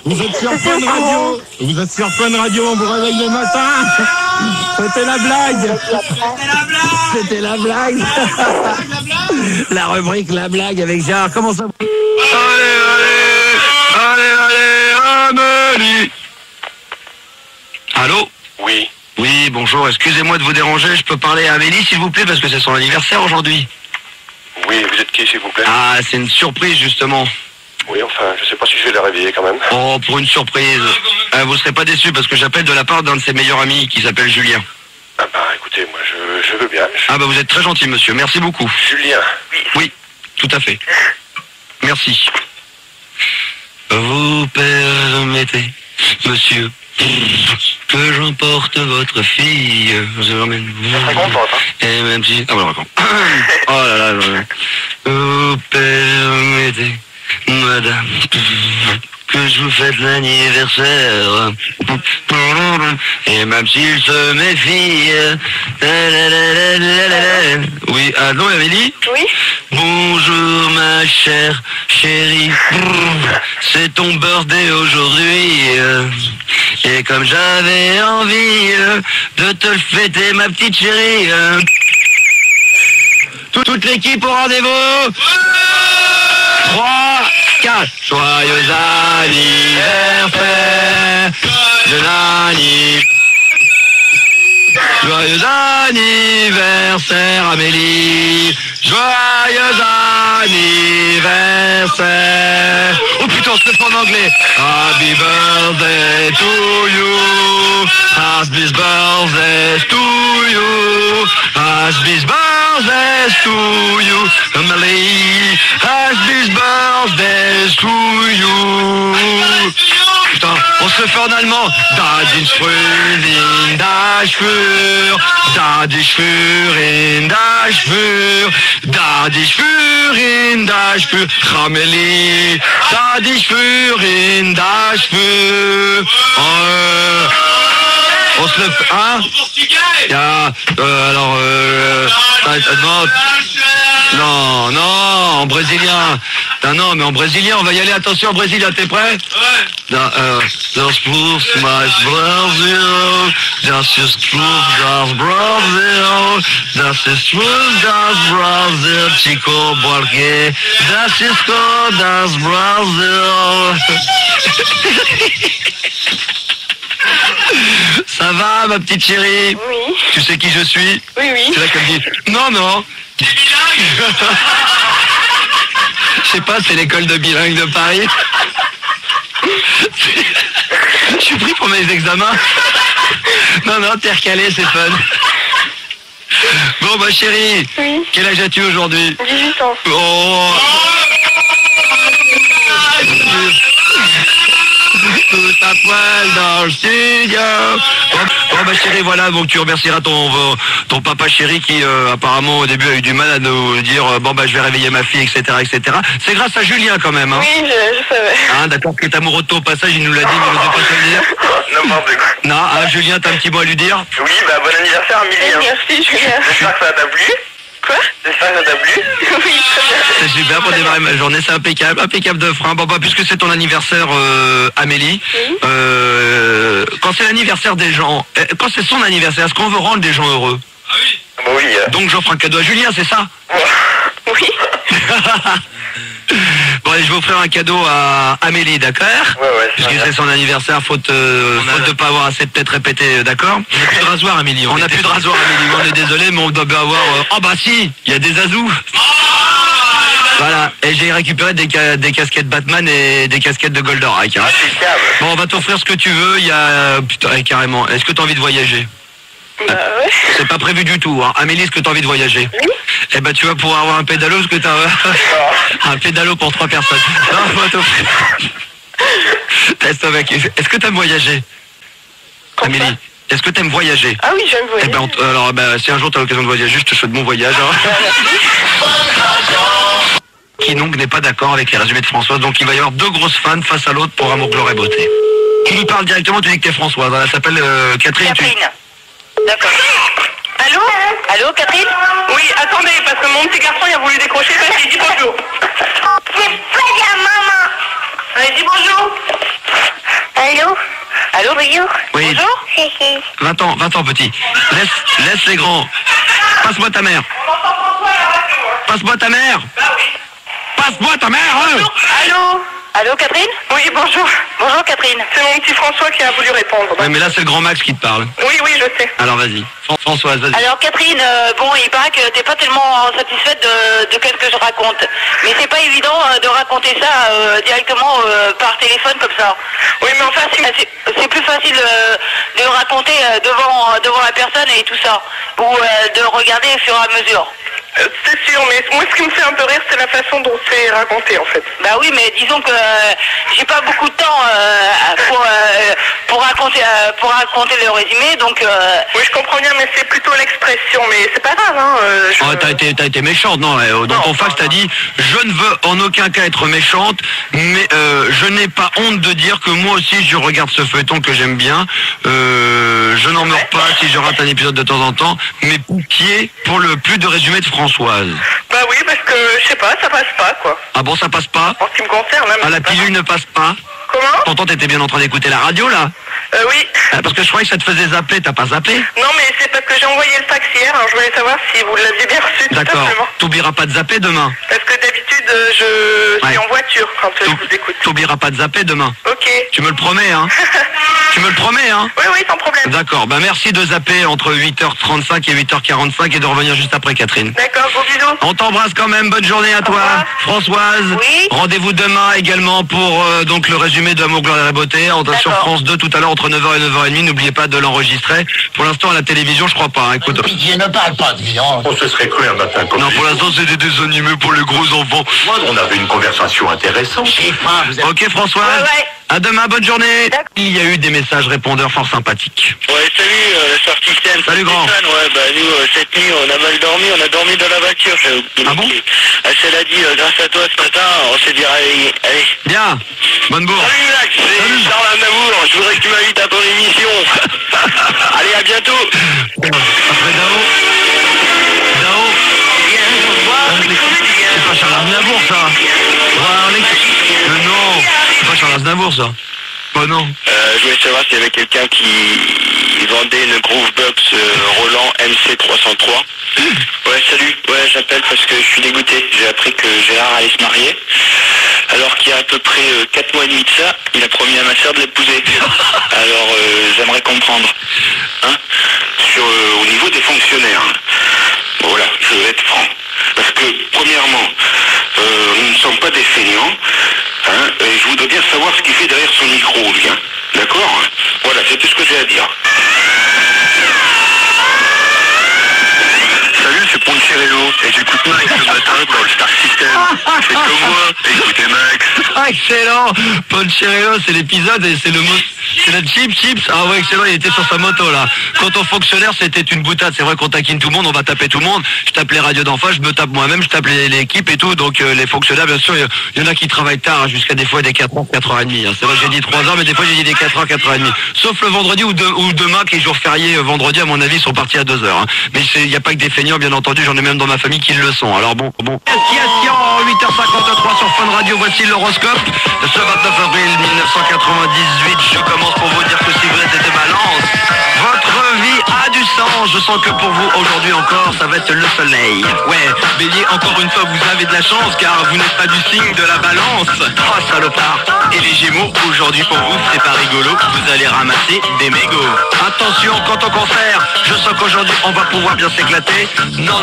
Vous êtes sur Fun Radio. Vous êtes sur Fun Radio, on vous réveille le matin. C'était la blague. C'était la blague. La rubrique La blague avec Gérard. Comment ça va? Allez, Amélie. Allô? Oui. Oui, bonjour, excusez-moi de vous déranger, je peux parler à Amélie s'il vous plaît parce que c'est son anniversaire aujourd'hui. Oui, vous êtes qui s'il vous plaît? Ah, c'est une surprise justement. Oui, enfin, je sais pas si je vais la réveiller quand même. Oh, pour une surprise. Vous serez pas déçus parce que j'appelle de la part d'un de ses meilleurs amis qui s'appelle Julien. Ah bah écoutez, moi je veux bien. Ah bah vous êtes très gentil monsieur, merci beaucoup. Julien. Oui, tout à fait. Merci. Vous permettez, monsieur, que j'emporte votre fille, je ramène très contente, hein. Et même si... Ah voilà, raconte. Oh là là, vous permettez, madame, que je vous fête l'anniversaire. Et même s'il se méfie... Oui, allô Amélie? Oui. Bonjour ma chère chérie, c'est ton birthday aujourd'hui. Et comme j'avais envie de te le fêter ma petite chérie. Toute l'équipe au rendez-vous. 3, 4. Joyeux anniversaire de Nani. Joyeux anniversaire Amélie. Joyeux anniversaire. Oh putain, je le fais en anglais. Happy birthday to you. Happy birthday to you. Happy birthday to you. Amélie. Happy birthday to you. Putain, on se le fait en allemand. Da dich Frühling, da schwür, da dich Frühling, da schwür, da dich Frühling, da schwür, Amélie, da dich Frühling, da schwür. On se le fait, hein? Alors, non, en brésilien. Non, mais en brésilien, on va y aller. Attention, en brésilien, t'es prêt? Ouais. Das Blues, my Brazil. Das ist true, das Brazil. Das ist true, das Brazil. Chico Buarque. Das ist true, das Brazil. Ça va, ma petite chérie? Oui. Tu sais qui je suis? Oui. C'est là qu'elle me dit, non. T'es bilingue? Je sais pas, c'est l'école de bilingue de Paris. Je suis pris pour mes examens. Non, t'es recalé, c'est fun. Bon, bah chérie, Oui. quel âge as-tu aujourd'hui? 18 ans. Oh. Tout à poil dans le studio. Bon, bah chérie, voilà, donc tu remercieras ton papa chéri qui apparemment au début a eu du mal à nous dire bon bah je vais réveiller ma fille, etc. etc. C'est grâce à Julien quand même, hein. Oui, je savais. Hein, d'accord, qui est amoureux de toi au passage, il nous l'a dit, mais il n'osait pas te le dire. N'importe quoi. Non, hein, Julien, t'as un petit mot à lui dire? Oui, bah bon anniversaire Amélie. Hein. Merci, Julien. J'espère que ça t'a plu. Quoi? J'espère que ça t'a plu. Oui, très bien. C'est super pour démarrer ma journée, c'est impeccable, impeccable de frein. Bon bah puisque c'est ton anniversaire Amélie, quand c'est l'anniversaire des gens, quand c'est son anniversaire, est-ce qu'on veut rendre des gens heureux? Ah oui. Bon, oui. Donc j'offre un cadeau à Julien, c'est ça? Oui. Bon allez, je vais offrir un cadeau à Amélie, d'accord? Ouais, puisque c'est son anniversaire, faute de pas avoir assez peut-être répété, d'accord? On n'a plus de rasoir Amélie. On n'a plus de rasoir Amélie, on est désolé, mais on doit bien avoir... Oh bah si, il y a des azous. Voilà, et j'ai récupéré des casquettes Batman et des casquettes de Goldorak. Hein. Bon, on va t'offrir ce que tu veux, il y a... Putain, carrément, est-ce que tu as envie de voyager? Bah ouais. C'est pas prévu du tout, hein. Amélie, est-ce que tu as envie de voyager? Oui. Eh ben tu vas pouvoir avoir un pédalo parce que t'as un pédalo pour 3 personnes. Non, on va t'offrir. Est-ce que t'aimes voyager? Amélie, est-ce que t'aimes voyager? Ah oui, j'aime voyager. Eh ben, alors, si un jour t'as l'occasion de voyager, je te souhaite bon voyage. Hein. Qui donc n'est pas d'accord avec les résumés de Françoise, donc il va y avoir 2 grosses fans face à l'autre pour Amour, Gloire et Beauté. Tu lui parles directement, tu dis que t'es Françoise, elle s'appelle Catherine. Catherine. D'accord. Allô? Allô, Catherine? Oui, attendez, parce que mon petit garçon il a voulu décrocher, bah, j'ai dit bonjour. C'est pas bien, maman. Allez, dis bonjour. Allô? Allô, bonjour? Oui. Bonjour? 20 ans petit. Laisse les grands. Passe-moi ta mère. Passe-moi ta mère. Passe-moi ta mère, hein. Allô? Allô, Catherine? Oui, bonjour. Bonjour, Catherine. C'est mon petit François qui a voulu répondre. Ouais, mais là c'est le grand Max qui te parle. Oui, oui, je sais. Alors vas-y. Françoise, vas-y. Alors Catherine, bon, il paraît que t'es pas tellement satisfaite de ce que je raconte. Mais c'est pas évident de raconter ça directement par téléphone comme ça. Oui, mais enfin, c'est plus facile de le raconter devant la personne et tout ça. Ou de regarder au fur et à mesure. C'est sûr, mais moi ce qui me fait un peu rire, c'est la façon dont c'est raconté en fait. Bah oui, mais disons que j'ai pas beaucoup de temps pour raconter le résumé, donc... Oui, je comprends bien, mais c'est plutôt l'expression, mais c'est pas grave, hein. Oh, t'as été méchante, non? Dans ton fax, t'as dit « Je ne veux en aucun cas être méchante, mais je n'ai pas honte de dire que moi aussi je regarde ce feuilleton que j'aime bien. Je n'en meurs pas si je rate un épisode de temps en temps, mais pitié pour le plus de résumé de Françoise. » Bah oui, parce que, je sais pas, ça passe pas, quoi. Ah bon, ça passe pas? En ce qui me concerne, hein. Ah, la pilule ne passe pas? Comment? Pourtant, t'étais bien en train d'écouter la radio, là? Oui. Ah, parce que je croyais que ça te faisait zapper, t'as pas zappé? Non, mais c'est parce que j'ai envoyé le fax hier, alors je voulais savoir si vous l'aviez bien reçu, tout D'accord. simplement. T'oublieras pas de zapper demain? Parce que d'habitude, je suis en voiture quand je vous écoute. T'oublieras pas de zapper demain? Ok. Tu me le promets, hein? Tu me le promets, hein? Oui, oui, sans problème. D'accord, bah merci de zapper entre 8h35 et 8h45 et de revenir juste après, Catherine. D'accord, gros bisous. On t'embrasse quand même, bonne journée à toi. Françoise, oui. Rendez-vous demain également pour donc le résumé de Amour, Gloire et Beauté sur France 2 tout à l'heure entre 9h et 9h30. N'oubliez pas de l'enregistrer. Pour l'instant à la télévision, je crois pas. Hein. Écoute. Pitié, ne parle pas de viande. On se serait cru un matin comme Non, pour l'instant c'était des dessins animés pour les gros enfants. On avait une conversation intéressante. Ok Françoise. Ouais. À demain, bonne journée. Il y a eu des messages répondeurs fort sympathiques. Ouais, salut, le Star System. Salut grand. Ouais, bah nous, cette nuit, on a mal dormi, on a dormi dans la voiture. Ah bon? Cela dit, grâce à toi ce matin, on s'est dit réveillé. Allez. Bien. Bonne bourre. Salut Max, c'est Charles Aznavour, je voudrais que tu m'invites à ton émission. Allez, à bientôt. Après Dao. C'est pas Charles Aznavour ça. Non, c'est pas Charles Aznavour ça. Oh non. Je voulais savoir s'il y avait quelqu'un qui vendait une Groovebox Roland MC303. Ouais, salut. Ouais, j'appelle parce que je suis dégoûté. J'ai appris que Gérard allait se marier. Alors qu'il y a à peu près 4 mois et demi de ça, il a promis à ma sœur de l'épouser. Alors, j'aimerais comprendre. Hein, au niveau des fonctionnaires. Voilà, je vais être franc. Parce que, premièrement, nous ne sommes pas des feignants. Hein, et je voudrais bien savoir ce qu'il fait derrière son micro, lui. Hein. D'accord? Voilà, c'est tout ce que j'ai à dire. c'est Poncherello. Et j'écoute Max le matin dans le Star System. C'est comme moi, écoutez Max. Ah, excellent. Poncherello, c'est l'épisode et c'est le mot. C'est la chips. Ah ouais, excellent, il était sur sa moto là. Quant aux fonctionnaires, c'était une boutade. C'est vrai qu'on taquine tout le monde, on va taper tout le monde. Je tape les radios d'en face, je me tape moi-même, je tape l'équipe et tout. Donc les fonctionnaires, bien sûr, il y en a qui travaillent tard, hein, jusqu'à des fois des 4h, 4h30. Hein. C'est vrai que j'ai dit 3h, mais des fois j'ai dit des 4h, 4h30. Sauf le vendredi ou demain, qui est jour férié, vendredi, à mon avis, ils sont partis à 2h. Hein. Mais il n'y a pas que des feignants, bien entendu, j'en ai même dans ma famille qui le sont. Alors bon. 8h53 sur Fun Radio, voici l'horoscope. Ce 29 avril 1998, je commence pour vous dire que si vous êtes des balances, votre vie a du sens. Je sens que pour vous, aujourd'hui encore, ça va être le soleil. Ouais, Bélier, encore une fois, vous avez de la chance, car vous n'êtes pas du signe de la balance. Oh, salopard. Et les Gémeaux, aujourd'hui pour vous, c'est pas rigolo, vous allez ramasser des mégots. Attention, quant au concert, je sens qu'aujourd'hui, on va pouvoir bien s'éclater. Non,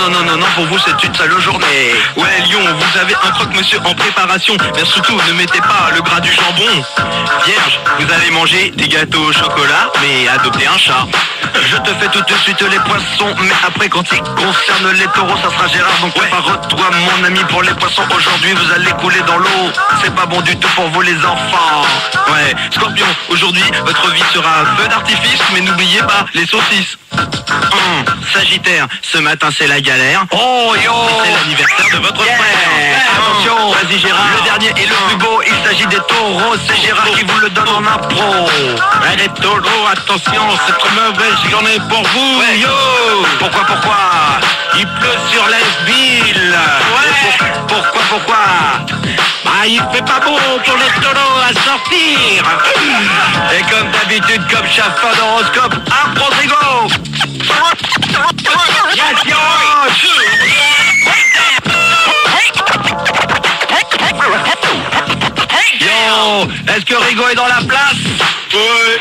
pour vous, c'est une sale journée. Ouais, Lyon, vous avez un croque-monsieur en préparation, mais surtout, ne mettez pas le gras du jambon. Vierge, vous allez manger des gâteaux au chocolat, mais adoptez un chat. Je te fais tout de suite les poissons, mais après quand il concerne les taureaux, ça sera Gérard. Donc prépare-toi mon ami pour les poissons. Aujourd'hui vous allez couler dans l'eau, c'est pas bon du tout pour vous les enfants. Ouais, Scorpion, aujourd'hui votre vie sera un feu d'artifice, mais n'oubliez pas les saucisses. Sagittaire, ce matin c'est la galère. Oh yo, c'est l'anniversaire de votre frère. Attention, vas-y Gérard, le dernier et le plus beau, il s'agit des taureaux. C'est Gérard qui vous le donne en impro. Les taureaux, attention, c'est trop mauvais, j'en ai pour vous. Ouais. Yo, pourquoi il pleut sur l'Est-Ville. Ouais. Pourquoi bah, il fait pas beau pour les taureaux à sortir. Et comme d'habitude, comme chaque fin d'horoscope, un Rodrigo. Yes, Yo, est-ce que Rigo est dans la place? Oui.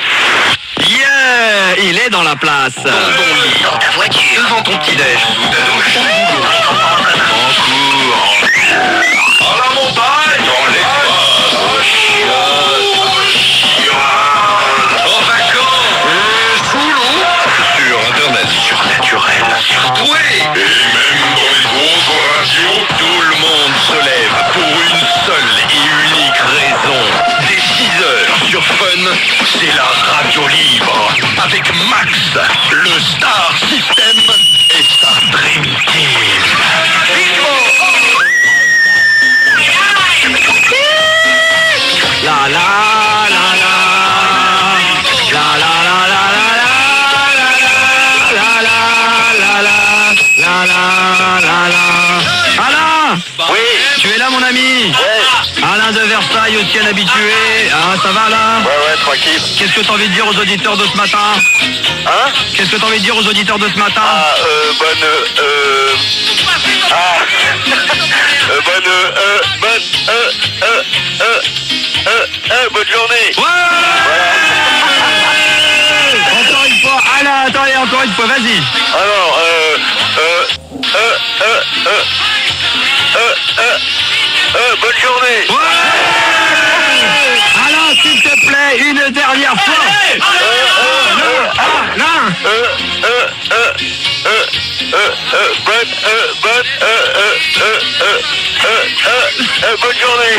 Yeah, il est dans la place. Dans ta voiture, devant ton petit-déj, sous ta douche, en cours, à la montagne, dans les en vacances, sous l'eau, sur Internet, surnaturel, oui, et même dans les grosses radios, tout le monde se lève pour une seule et unique raison. Dès 6h sur Fun, c'est la radio libre. Avec Max, le Star System et sa Dream Team. La la la la la la la la Alain! Oui. Tu es là mon ami? Ouais. Alain de Versailles, aussi un habitué. Ah, ça va là? Ouais, tranquille. Qu'est-ce que t'as envie de dire aux auditeurs de ce matin? Hein? Qu'est-ce que t'as envie de dire aux auditeurs de ce matin? Bonne journée. Ouais. Encore une fois, Alain, attendez, encore une fois, vas-y. Alors, bonne journée. Ouais. Alain, s'il te plaît, une dernière fois. Bonne journée.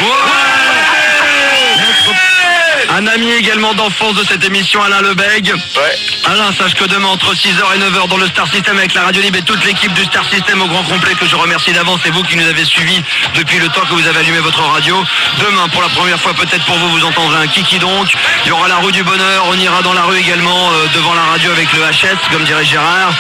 Un ami également d'enfance de cette émission, Alain Lebègue. Ouais. Alain, sache que demain entre 6h et 9h dans le Star System avec la Radio Libre et toute l'équipe du Star System au grand complet que je remercie d'avance, c'est vous qui nous avez suivis depuis le temps que vous avez allumé votre radio. Demain, pour la première fois peut-être pour vous, vous entendrez un Kiki donc. Il y aura la rue du Bonheur, on ira dans la rue également devant la radio avec le HS, comme dirait Gérard.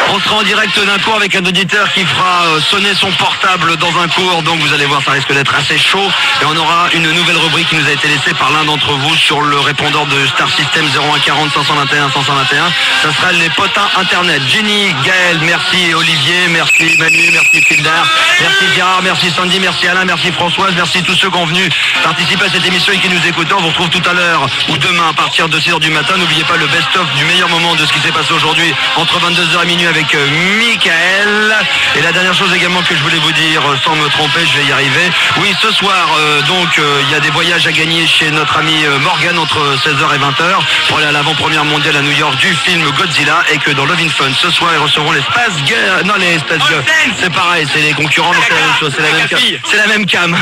On sera en direct d'un cours avec un auditeur qui fera sonner son portable dans un cours, donc vous allez voir, ça risque d'être assez chaud. Et on aura une nouvelle rubrique qui nous a été laissée par l'un d'entre vous sur le répondeur de Star System 0140 521 521. Ça sera les potins internet. Jenny, Gaël, merci Olivier, merci Manu, merci Fildar, merci Gérard, merci Sandy, merci Alain, merci Françoise, merci tous ceux qui ont venu participer à cette émission et qui nous écoutent. On vous retrouve tout à l'heure ou demain à partir de 6h du matin. N'oubliez pas le best-of du meilleur moment de ce qui s'est passé aujourd'hui entre 22h et minuit avec Michael. Et la dernière chose également que je voulais vous dire, sans me tromper, je vais y arriver. Oui, ce soir, il y a des voyages à gagner chez notre ami Morgan entre 16h et 20h pour aller à l'avant-première mondiale à New York du film Godzilla, et que dans Love in Fun, ce soir, ils recevront les Space Girls. Non, les Space Girls. C'est pareil, c'est les concurrents, mais c'est la même chose, c'est la même cam.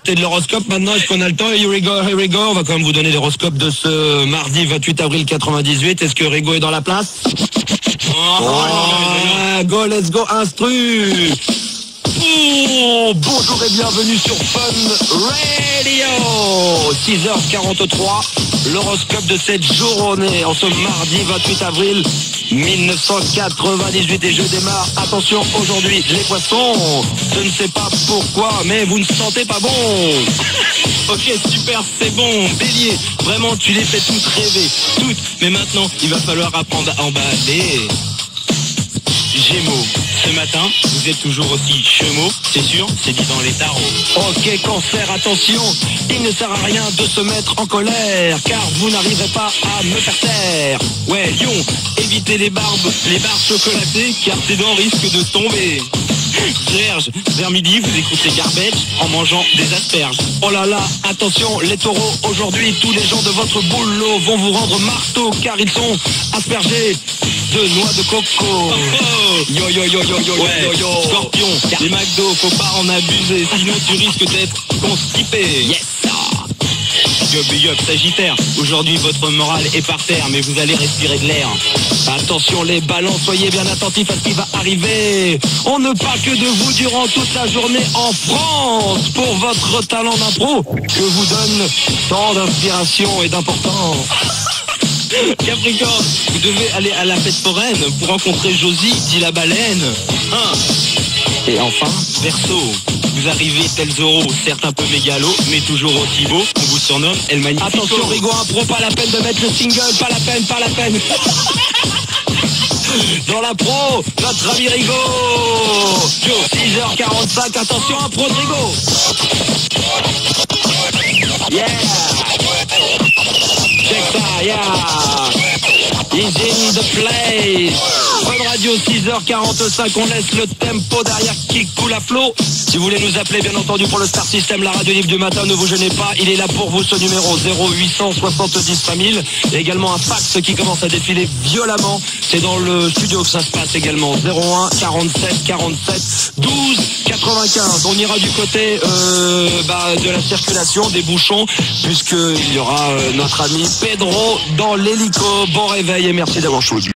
C'est de l'horoscope maintenant, est-ce qu'on a le temps? Here we go, on va quand même vous donner l'horoscope de ce mardi 28 avril 98. Est-ce que Rigo est dans la place? Go, let's go, instru. Bonjour et bienvenue sur Fun Radio. 6h43, l'horoscope de cette journée, en ce mardi 28 avril 1998, et je démarre. Attention, aujourd'hui, les poissons, je ne sais pas pourquoi, mais vous ne sentez pas bon. Ok, super, c'est bon. Bélier, vraiment, tu les fais toutes rêver, toutes, mais maintenant, il va falloir apprendre à emballer. Gémeaux, ce matin, vous êtes toujours aussi chemaux, c'est sûr, c'est dit dans les tarots. Ok, Cancer, attention, il ne sert à rien de se mettre en colère, car vous n'arriverez pas à me faire taire. Ouais, Lion, évitez les barres chocolatées, car tes dents risquent de tomber. Vierge, vers midi, vous écoutez Garbage en mangeant des asperges. Oh là là, attention, les taureaux, aujourd'hui, tous les gens de votre boulot vont vous rendre marteau, car ils sont aspergés de noix de coco. Yo yo yo yo yo yo yo. Scorpion, les McDo, faut pas en abuser, sinon tu risques d'être constipé. Yes. Big up, Sagittaire, aujourd'hui votre morale est par terre, mais vous allez respirer de l'air. Attention les balances, soyez bien attentifs à ce qui va arriver. On ne parle que de vous durant toute la journée en France, pour votre talent d'impro que vous donne tant d'inspiration et d'importance. Capricorne, vous devez aller à la fête foraine pour rencontrer Josie, dit la baleine. Et enfin, Verseau, vous arrivez tel Zorro, certes un peu mégalo, mais toujours aussi beau, on vous surnomme El Magnifico. Attention Rigo, impro, pas la peine de mettre le single, pas la peine. Dans la pro, notre ami Rigo. 6h45, attention, impro de Rigo. Yeah. Check ça, yeah. He's in the place. Fun Radio, 6h45, on laisse le tempo derrière qui coule à flot. Si vous voulez nous appeler, bien entendu, pour le Star System, la radio libre du matin, ne vous gênez pas, il est là pour vous, ce numéro 0870 5000. Il y a également un fax qui commence à défiler violemment. C'est dans le studio que ça se passe également. 01 47 47 12 95. On ira du côté de la circulation, des bouchons, puisqu'il y aura notre ami Pedro dans l'hélico. Bon réveil et merci d'avoir choisi.